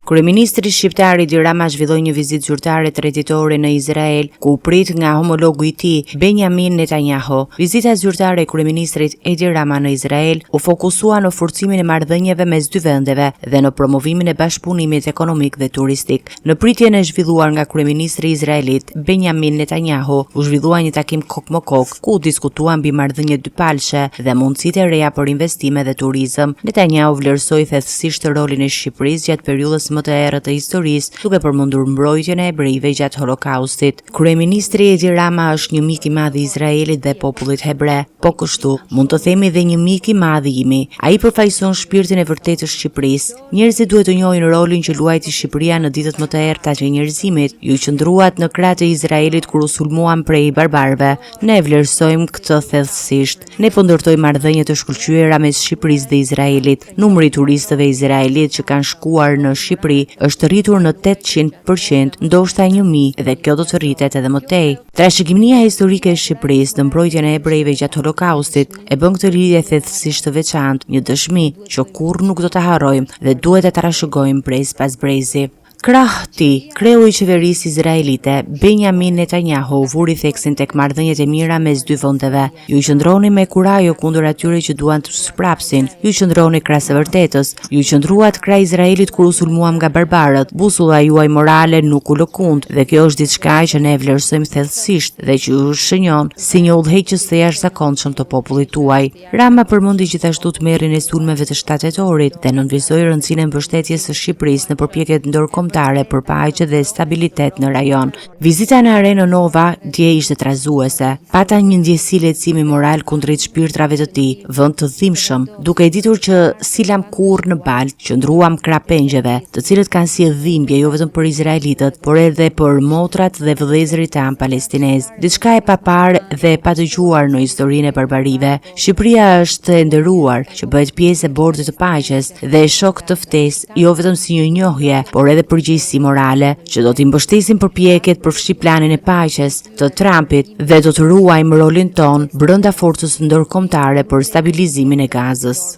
Kryeministri shqiptar Edi Rama zhvilloi një vizitë zyrtare treditore në Izrael, ku u prit nga homologu i tij, Benjamin Netanyahu. Vizita zyrtare e kryeministrit Edi Rama në Izrael u fokusua në forcimin e marrëdhënieve mes dy vendeve dhe në promovimin e bashkëpunimit ekonomik dhe turistik. Në pritjen e zhvilluar nga kryeministri izraelit Benjamin Netanyahu, u zhvillua një takim kok më kok, ku u diskutuan mbi marrëdhënie dypalshe dhe mundësitë e reja për investime dhe turizëm. Netanyahu vlerësoi thellësisht rolin e Shqipërisë gjatë periudhës më të errët të historisë, duke përmendur mbrojtjen e hebrejve gjatë Holokaustit. Kryeministri Edi Rama është një mik i madh i Izraelit dhe popullit hebre, po kështu mund të themi dhe një mik i madh i imi. Ai përfaqëson shpirtin e vërtetë të Shqipërisë. Njerëzit duhet të njohin rolin që luajti Shqipëria në ditët më të errëta të njerëzimit, ju qëndruat në krahët e Izraelit kur u sulmuan prej barbarëve. Ne vlerësojmë këtë thellësisht. Ne po ndërtojmë marrëdhënie të shkëlqyera mes Shqipërisë dhe Izraelit. Numri i turistëve izraelit që kanë shkuar në Shqipëri është rritur në 800%, ndoshta 1000, dhe kjo do të rritet edhe më tej. Trashëgimia historike e Shqipërisë në mbrojtjen e hebrejve gjatë Holokaustit e bën këtë lidhje thellësisht të veçantë, një dëshmi që kurrë nuk do ta harrojmë dhe duhet ta trashëgojmë brez pas brezi. Krahti, kreu i qeverisë izraelite, Benjamin Netanyahu, vuri theksin tek marrëdhëniet e mira mes dy vendeve. Ju qëndroni me kurajo kundër atyre që duan të sprapsin. Ju qëndroni krah së vërtetës. Ju qëndruat krah Izraelit kur u sulmuam nga barbarët. Busulla juaj morale nuk u lëkund dhe kjo është diçka që ne vlerësojmë thellësisht dhe që ju shënjon si një udhëheqës të jashtëzakonshëm të popullit tuaj. Rama përmendi gjithashtu tmerrin e sulmeve të 7 tetorit dhe nënvlerësoi rëndësinë e mbështetjes së Shqipërisë në përpjekjet ndërkombëtare për paqe dhe stabilitet në rajon. Vizita në Arenën Nova dje ishte trazuese. Pata një ndjesi lehtësimi moral kundrejt shpirtrave të tij, vend të dhimbshëm, duke e ditur që silam kurrë në balë, qëndruam krah pengjeve, të cilët kanë si dhimbje jo vetëm për izraelitët, por edhe për motrat dhe vëllezërit tanë palestinez. Diçka e paparë dhe e padëgjuar në historinë e barbarive. Shqipëria është e nderuar që bëhet pjesë e bordit të paqes dhe e shok të ftesë, jo vetëm si një njohje, por edhe përgjegjësi morale, që do t'i mbështesim përpjekjet për fshi planin e paqes të Trumpit dhe do të ruajmë rolin ton brenda forcës ndërkombëtare për stabilizimin e Gazës.